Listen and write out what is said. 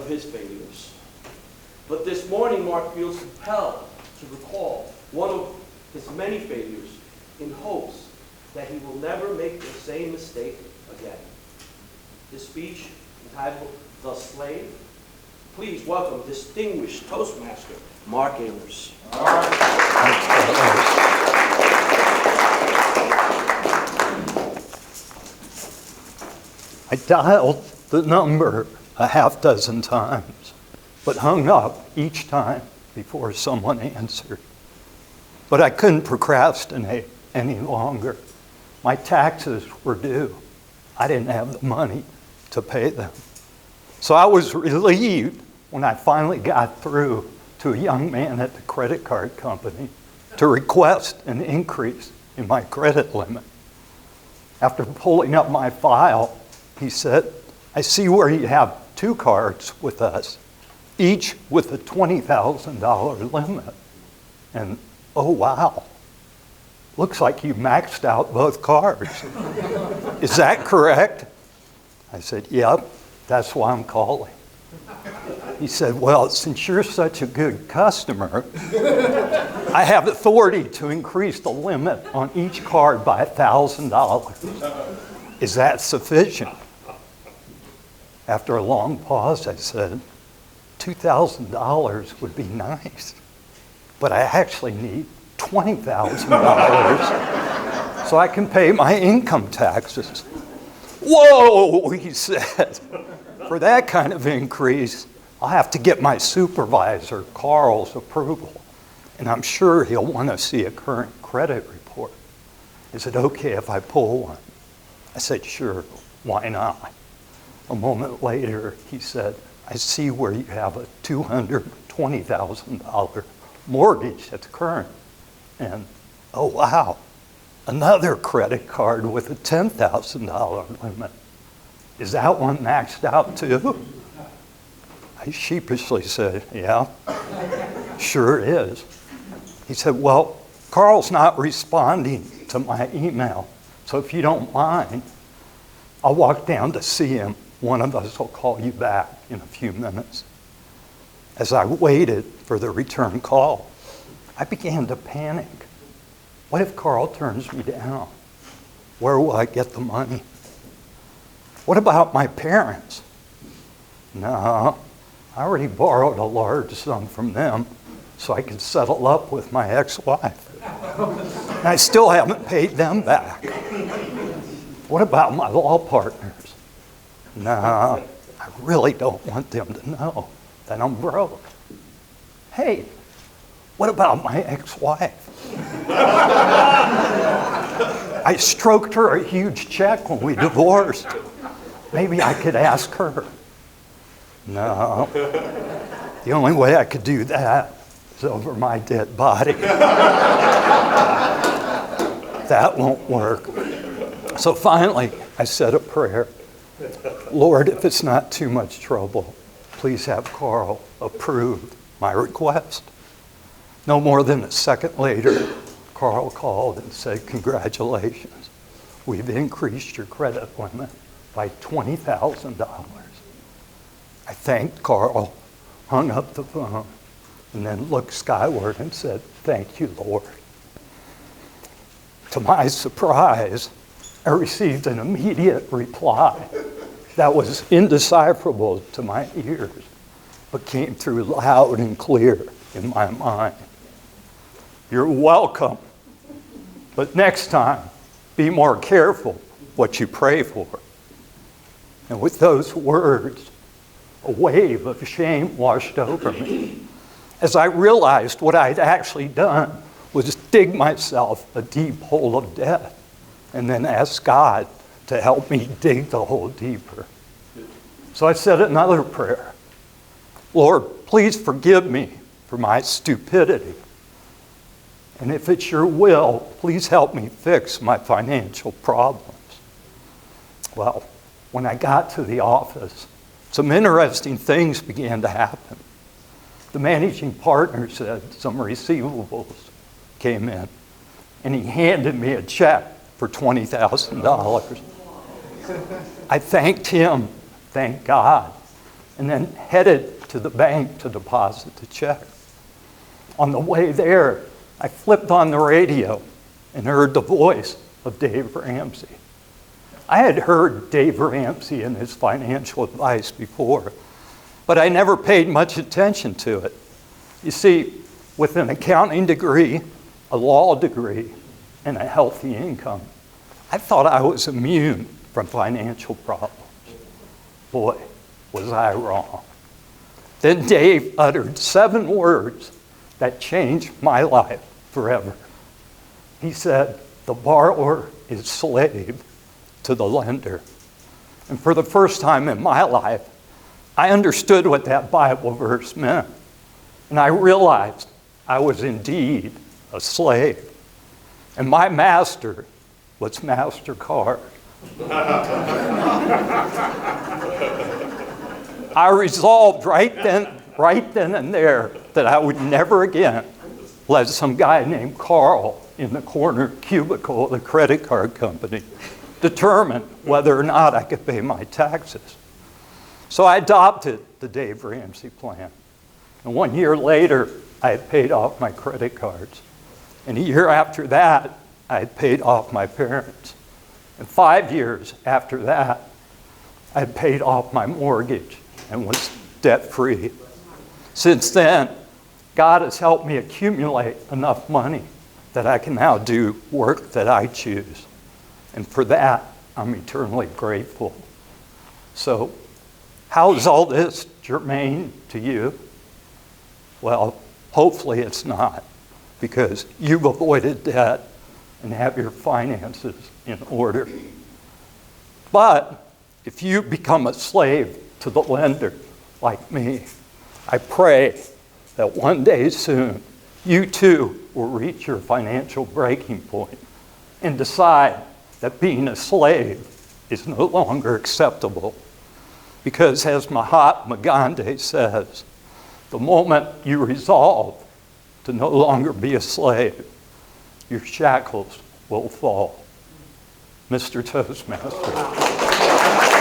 his failures. But this morning, Mark feels compelled to recall one of his many failures in hopes that he will never make the same mistake again. His speech, entitled The Slave. Please welcome distinguished Toastmaster Mark Ahlers. All right. I dialed the number a half dozen times, but hung up each time before someone answered. But I couldn't procrastinate any longer. My taxes were due. I didn't have the money to pay them. So I was relieved when I finally got through to a young man at the credit card company to request an increase in my credit limit. After pulling up my file, he said, "I see where you have 2 cards with us, each with a $20,000 limit." And oh wow, looks like you maxed out both cards. Is that correct? I said, "Yep, that's why I'm calling." He said, "Well, since you're such a good customer, I have authority to increase the limit on each card by $1,000. Is that sufficient?" After a long pause, I said, $2,000 would be nice, but I actually need $20,000 so I can pay my income taxes. "Whoa," he said, "for that kind of increase, I'll have to get my supervisor, Carl's, approval, and I'm sure he'll want to see a current credit report. Is it okay if I pull one?" I said, "Sure, why not?" A moment later, he said, "I see where you have a $220,000 mortgage that's current. And, oh wow, another credit card with a $10,000 limit. Is that one maxed out too?" I sheepishly said, "Yeah, sure is." He said, "Well, Carl's not responding to my email, so if you don't mind, I'll walk down to see him. One of us will call you back in a few minutes." As I waited for the return call, I began to panic. What if Carl turns me down? Where will I get the money? What about my parents? No, I already borrowed a large sum from them so I could settle up with my ex-wife. And I still haven't paid them back. What about my law partners? No, I really don't want them to know that I'm broke. Hey, what about my ex-wife? I stroked her a huge check when we divorced. Maybe I could ask her. No, the only way I could do that is over my dead body. That won't work. So finally, I said a prayer. "Lord, if it's not too much trouble, please have Carl approve my request." No more than a second later, Carl called and said, "Congratulations, we've increased your credit limit by $20,000. I thanked Carl, hung up the phone, and then looked skyward and said, "Thank you, Lord." To my surprise, I received an immediate reply that was indecipherable to my ears, but came through loud and clear in my mind. "You're welcome, but next time, be more careful what you pray for." And with those words, a wave of shame washed over me, as I realized what I'd actually done was dig myself a deep hole of death, and then ask God to help me dig the hole deeper. So I said another prayer. "Lord, please forgive me for my stupidity. And if it's your will, please help me fix my financial problems." Well, when I got to the office, some interesting things began to happen. The managing partner said some receivables came in, and he handed me a check for $20,000. I thanked him, thank God, and then headed to the bank to deposit the check. On the way there, I flipped on the radio and heard the voice of Dave Ramsey. I had heard Dave Ramsey and his financial advice before, but I never paid much attention to it. You see, with an accounting degree, a law degree, and a healthy income, I thought I was immune from financial problems. Boy, was I wrong. Then Dave uttered 7 words that changed my life forever. He said, "The borrower is slave to the lender." And for the first time in my life, I understood what that Bible verse meant. And I realized I was indeed a slave. And my master was MasterCard. I resolved right then and there that I would never again let some guy named Carl in the corner cubicle of the credit card company determine whether or not I could pay my taxes. So I adopted the Dave Ramsey plan. And 1 year later, I had paid off my credit cards. And a year after that, I had paid off my parents. And 5 years after that, I had paid off my mortgage and was debt-free. Since then, God has helped me accumulate enough money that I can now do work that I choose. And for that, I'm eternally grateful. So, how is all this germane to you? Well, hopefully it's not, because you've avoided debt and have your finances in order. But if you become a slave to the lender, like me, I pray that one day soon, you too will reach your financial breaking point and decide that being a slave is no longer acceptable. Because as Mahatma Gandhi says, the moment you resolve to no longer be a slave, your shackles will fall. Mr. Toastmaster.